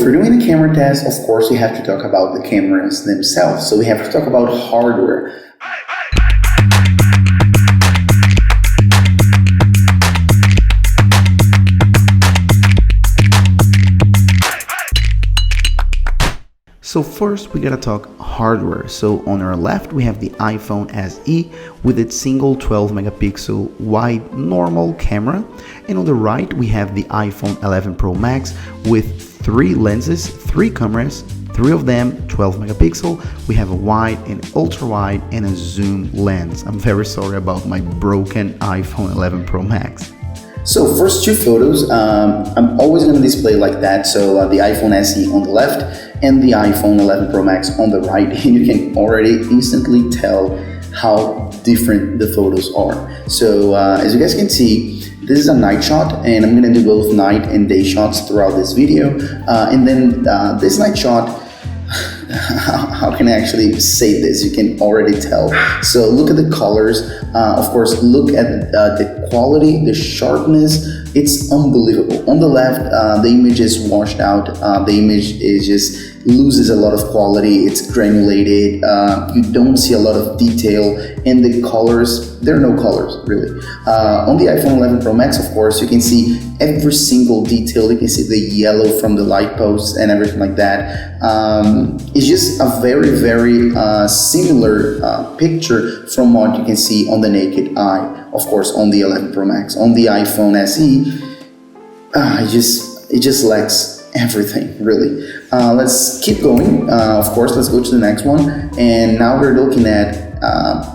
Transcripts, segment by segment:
if we're doing a camera test, of course we have to talk about the cameras themselves. So we have to talk about hardware. So first we gotta talk hardware. So on our left we have the iPhone SE with its single 12 megapixel wide normal camera, and on the right we have the iPhone 11 Pro Max with 3 lenses, 3 cameras, 3 of them 12 megapixel. We have a wide and ultra wide and a zoom lens. I'm very sorry about my broken iPhone 11 Pro Max. So first 2 photos, I'm always going to display like that. So the iPhone SE on the left and the iPhone 11 Pro Max on the right, and you can already instantly tell how different the photos are. So as you guys can see, this is a night shot, and I'm going to do both night and day shots throughout this video. And then this night shot, how can I actually say this? You can already tell. So look at the colors. Of course, look at the quality, the sharpness. It's unbelievable. On the left, the image is washed out. The image is just loses a lot of quality. It's granulated. You don't see a lot of detail in the colors. There are no colors really. On the iPhone 11 Pro Max, of course, you can see every single detail. You can see the yellow from the light posts and everything like that. It's just a very similar picture from what you can see on the naked eye. Of course, on the 11 Pro Max. On the iPhone SE, it just lacks everything really. Let's keep going. Of course, let's go to the next one. And now we're looking at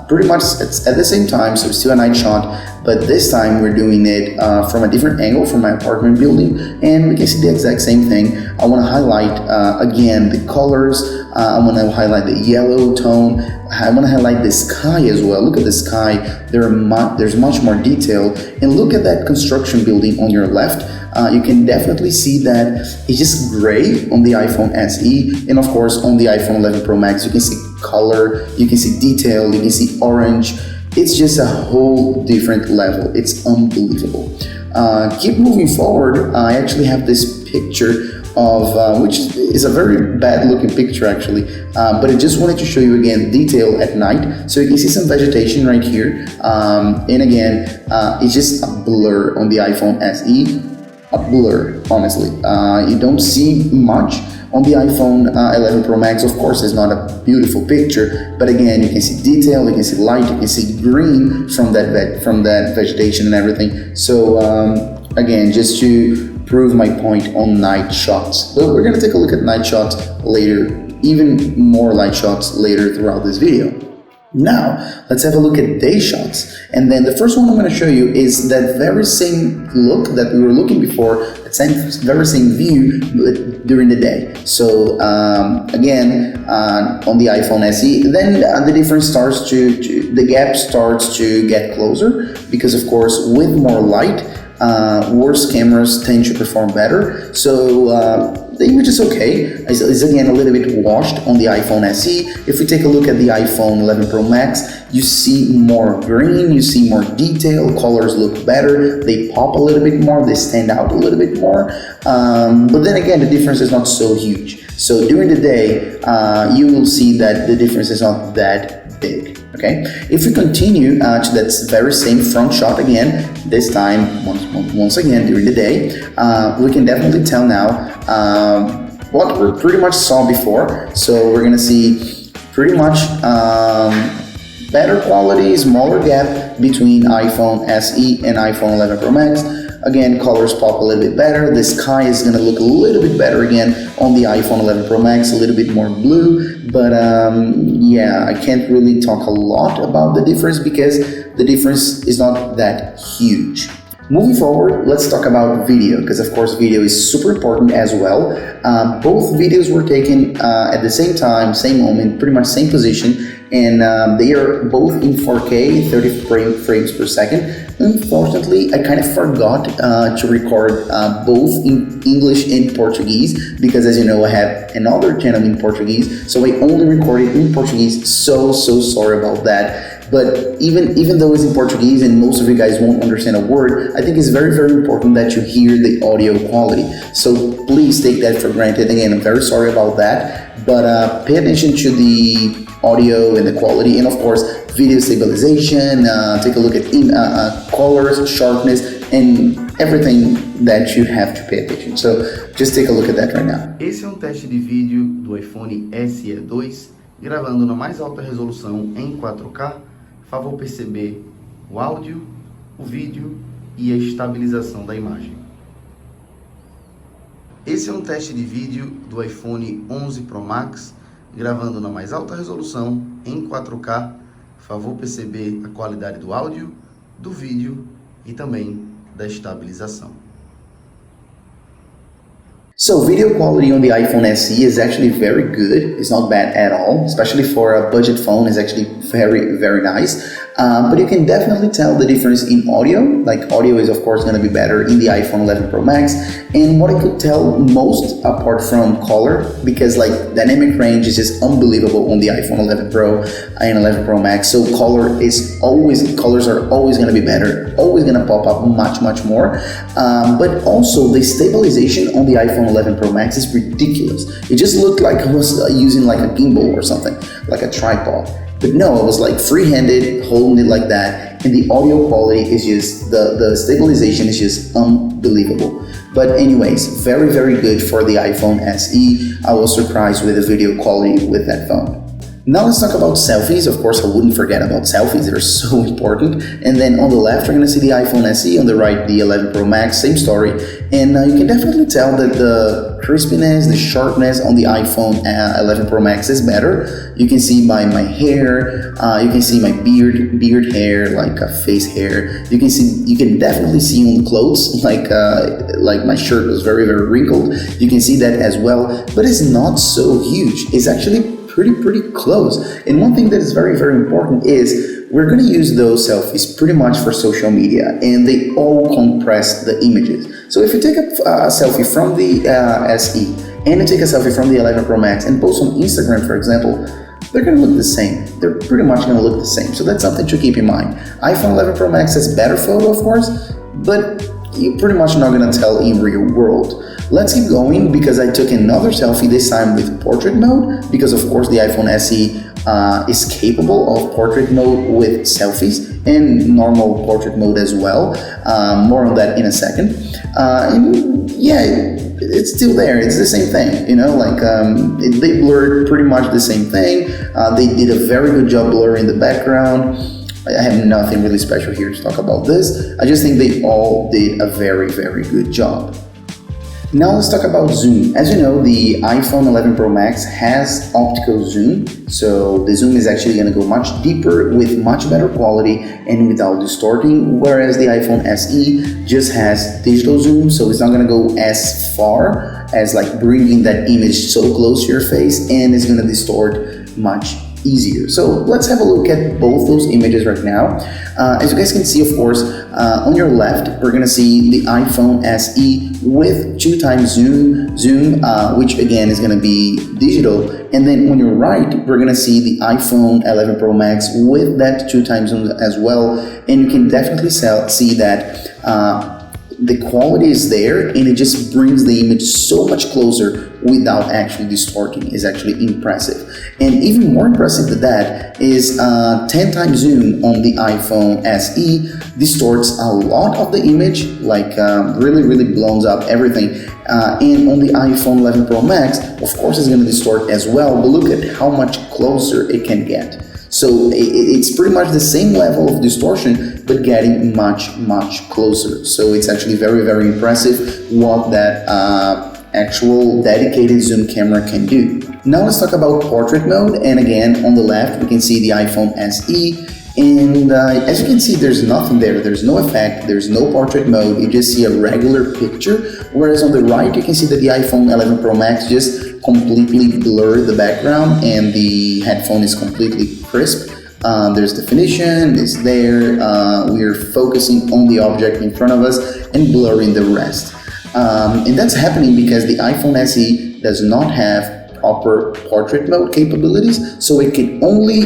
pretty much it's at the same time, so it's still a night shot, but this time we're doing it from a different angle from my apartment building, and we can see the exact same thing. I want to highlight again the colors. I want to highlight the yellow tone. I want to highlight the sky as well. Look at the sky. There's much more detail, and look at that construction building on your left. You can definitely see that it's just gray on the iPhone SE, and of course on the iPhone 11 Pro Max you can see color, you can see detail, you can see orange. It's just a whole different level. It's unbelievable. Keep moving forward. I actually have this picture of which is a very bad looking picture actually, but I just wanted to show you again detail at night. So you can see some vegetation right here, and again it's just a blur on the iPhone SE. A blur, honestly. You don't see much on the iPhone 11 Pro Max. Of course, it's not a beautiful picture, but again, you can see detail, you can see light, you can see green from that vegetation and everything. So again, just to prove my point on night shots. But we're gonna take a look at night shots later, even more light shots later throughout this video. Now, let's have a look at day shots. And then the first one I'm going to show you is that very same look that we were looking before, that very same view during the day. So again, on the iPhone SE, then the difference starts the gap starts to get closer, because of course with more light, worse cameras tend to perform better. So the image is okay. It's again a little bit washed on the iPhone SE. If we take a look at the iPhone 11 Pro Max, you see more green, you see more detail, colors look better, they pop a little bit more, they stand out a little bit more. But then again, the difference is not so huge. So during the day, you will see that the difference is not that big. Okay, if we continue to that very same front shot again, this time once again during the day, we can definitely tell now what we pretty much saw before. So we're gonna see pretty much better quality, smaller gap between iPhone SE and iPhone 11 Pro Max. Again, colors pop a little bit better. The sky is going to look a little bit better again on the iPhone 11 Pro Max, a little bit more blue. But yeah, I can't really talk a lot about the difference because the difference is not that huge. Moving forward, let's talk about video, because of course video is super important as well. Both videos were taken at the same time, same moment, pretty much same position, and they are both in 4K, 30 frames per second. Unfortunately, I kind of forgot to record both in English and Portuguese, because as you know, I have another channel in Portuguese, so I only recorded in Portuguese. So sorry about that. But even though it's in Portuguese and most of you guys won't understand a word, I think it's very, very important that you hear the audio quality. So please take that for granted. Again, I'm very sorry about that, but pay attention to the audio and the quality, and of course video stabilization. Take a look at colors, sharpness, and everything that you have to pay attention. So just take a look at that right now. Esse é um teste de vídeo do iPhone SE 2, gravando na mais alta resolução em 4K. Favor perceber o áudio, o vídeo e a estabilização da imagem. Esse é um teste de vídeo do iPhone 11 Pro Max, gravando na mais alta resolução em 4K. Favor perceber a qualidade do áudio, do vídeo e também da estabilização. So video quality on the iPhone SE is actually very good. It's not bad at all, especially for a budget phone. It's actually very, very nice. But you can definitely tell the difference in audio. Like audio is of course going to be better in the iPhone 11 Pro Max. And what I could tell most apart from color, because like dynamic range is just unbelievable on the iPhone 11 Pro and 11 Pro Max. So colors are always going to be better, always going to pop up much more. But also the stabilization on the iPhone 11 Pro Max is ridiculous. It just looked like I was using like a gimbal or something, like a tripod. But no, it was like free-handed, holding it like that, and the audio quality is just, the stabilization is just unbelievable. But anyways, very, very good for the iPhone SE. I was surprised with the video quality with that phone. Now let's talk about selfies. Of course, I wouldn't forget about selfies. They're so important. And then on the left, you're going to see the iPhone SE. On the right, the 11 Pro Max. Same story. And you can definitely tell that the crispiness, the sharpness on the iPhone 11 Pro Max is better. You can see my hair. You can see my beard hair, like face hair. You can definitely see on the clothes, like my shirt was very, very wrinkled. You can see that as well. But it's not so huge. It's actually pretty close. And one thing that is very, very important is we're going to use those selfies pretty much for social media, and they all compress the images. So if you take a selfie from the SE and you take a selfie from the 11 Pro Max and post on Instagram, for example, they're going to look the same. They're pretty much going to look the same. So that's something to keep in mind. iPhone 11 Pro Max has better photo, of course, but you're pretty much not going to tell in real world. Let's keep going, because I took another selfie, this time with portrait mode, because of course the iPhone SE is capable of portrait mode with selfies and normal portrait mode as well. More on that in a second. And yeah, it's still there. It's the same thing, you know, like they blurred pretty much the same thing. They did a very good job blurring the background. I have nothing really special here to talk about this. I just think they all did a very, very good job. Now let's talk about zoom. As you know, the iPhone 11 Pro Max has optical zoom, so the zoom is actually going to go much deeper with much better quality and without distorting, whereas the iPhone SE just has digital zoom, so it's not going to go as far as like bringing that image so close to your face, and it's going to distort much easier. So let's have a look at both those images right now. As you guys can see, of course, on your left, we're gonna see the iPhone SE with 2x zoom, which again is gonna be digital. And then on your right, we're gonna see the iPhone 11 Pro Max with that 2x zoom as well. And you can definitely see that the quality is there, and it just brings the image so much closer without actually distorting. Is actually impressive. And even more impressive than that is 10x zoom on the iPhone SE distorts a lot of the image, like really blows up everything. And on the iPhone 11 Pro Max, of course, it's going to distort as well, but look at how much closer it can get. So it's pretty much the same level of distortion, but getting much closer. So it's actually very impressive what that actual dedicated zoom camera can do. Now let's talk about portrait mode. And again, on the left, we can see the iPhone SE. And as you can see, there's nothing there. There's no effect. There's no portrait mode. You just see a regular picture. Whereas on the right, you can see that the iPhone 11 Pro Max just completely blurred the background, and the headphone is completely crisp. There's definition, it's there. We are focusing on the object in front of us and blurring the rest. And that's happening because the iPhone SE does not have proper portrait mode capabilities, so it can only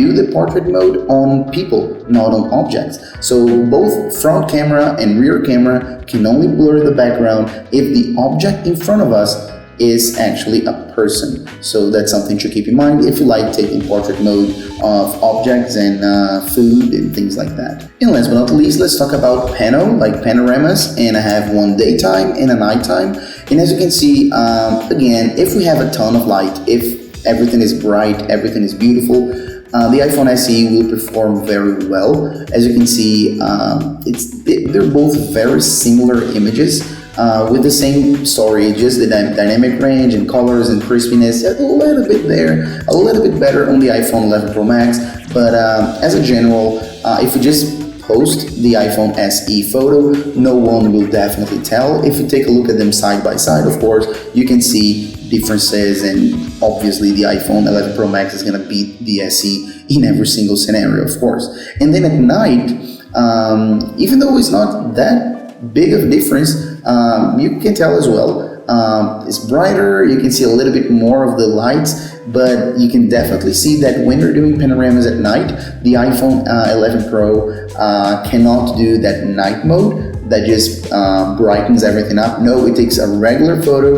do the portrait mode on people, not on objects. So both front camera and rear camera can only blur the background if the object in front of us is actually a person. So that's something to keep in mind if you like taking portrait mode of objects and food and things like that. And last but not least, let's talk about like panoramas, and I have one daytime and a nighttime. And as you can see, again, if we have a ton of light, if everything is bright, everything is beautiful, the iPhone SE will perform very well. As you can see, they're both very similar images. With the same story, just the dynamic range and colors and crispiness, a little bit there, a little bit better on the iPhone 11 Pro Max, but as a general, if you just post the iPhone SE photo, no one will definitely tell. If you take a look at them side by side, of course, you can see differences, and obviously the iPhone 11 Pro Max is going to beat the SE in every single scenario, of course. And then at night, even though it's not that big of a difference, you can tell as well. It's brighter, you can see a little bit more of the lights, but you can definitely see that when you're doing panoramas at night, the iPhone 11 Pro cannot do that night mode that just brightens everything up. No, it takes a regular photo,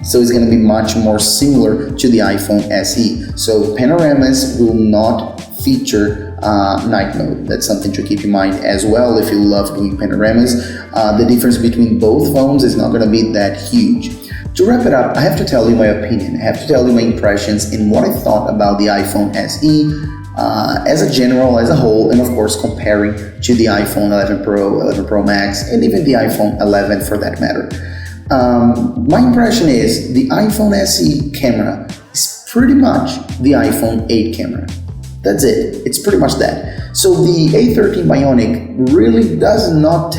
so it's going to be much more similar to the iPhone SE. So panoramas will not feature night mode. That's something to keep in mind as well if you love doing panoramas. The difference between both phones is not going to be that huge. To wrap it up, I have to tell you my opinion, I have to tell you my impressions and what I thought about the iPhone SE as a general, as a whole, and of course comparing to the iPhone 11 Pro, 11 Pro Max, and even the iPhone 11 for that matter. My impression is the iPhone SE camera is pretty much the iPhone 8 camera. That's it. It's pretty much that. So the A13 Bionic really does not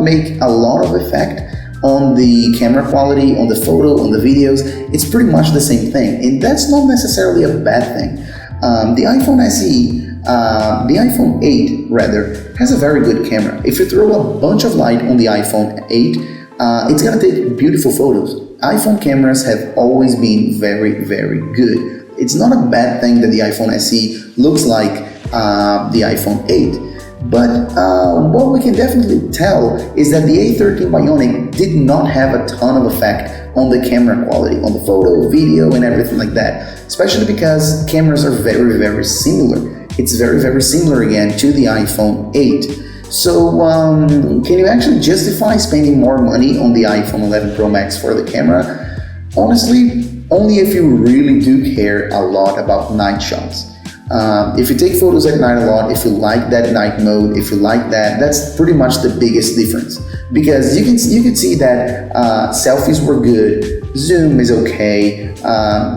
make a lot of effect on the camera quality, on the photo, on the videos. It's pretty much the same thing, and that's not necessarily a bad thing. The iPhone SE, the iPhone 8 rather, has a very good camera. If you throw a bunch of light on the iPhone 8, it's gonna take beautiful photos. iPhone cameras have always been very, very good. It's not a bad thing that the iPhone SE looks like the iPhone 8. But what we can definitely tell is that the A13 Bionic did not have a ton of effect on the camera quality, on the photo, video, and everything like that. Especially because cameras are very, very similar. It's very, very similar again to the iPhone 8. So can you actually justify spending more money on the iPhone 11 Pro Max for the camera? Honestly, only if you really do care a lot about night shots. If you take photos at night a lot, if you like that night mode, if you like that, that's pretty much the biggest difference. Because you can see that selfies were good, zoom is okay,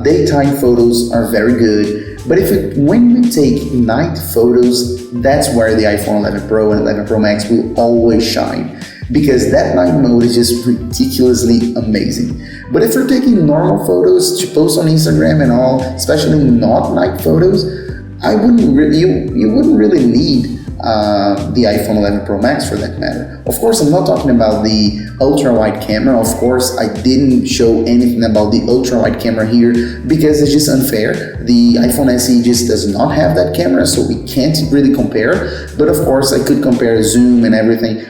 daytime photos are very good. But when we take night photos, that's where the iPhone 11 Pro and 11 Pro Max will always shine. Because that night mode is just ridiculously amazing. But if you're taking normal photos to post on Instagram and all, especially not night photos, you wouldn't really need the iPhone 11 Pro Max for that matter. Of course, I'm not talking about the ultra-wide camera. Of course, I didn't show anything about the ultra-wide camera here because it's just unfair. The iPhone SE just does not have that camera, so we can't really compare. But of course, I could compare zoom and everything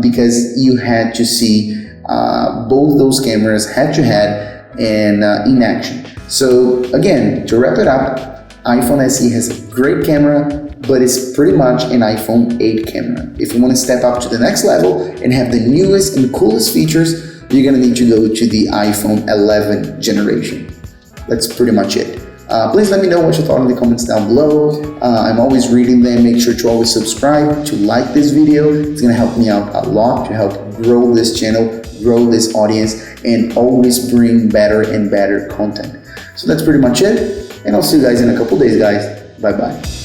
because you had to see both those cameras head-to-head and in action. So again, to wrap it up, iPhone SE has a great camera, but it's pretty much an iPhone 8 camera. If you want to step up to the next level and have the newest and coolest features, you're going to need to go to the iPhone 11 generation. That's pretty much it. Please let me know what you thought in the comments down below. I'm always reading them. Make sure to always subscribe, to like this video. It's going to help me out a lot to help grow this channel, grow this audience, and always bring better and better content. So that's pretty much it. And I'll see you guys in a couple days, guys. Bye-bye.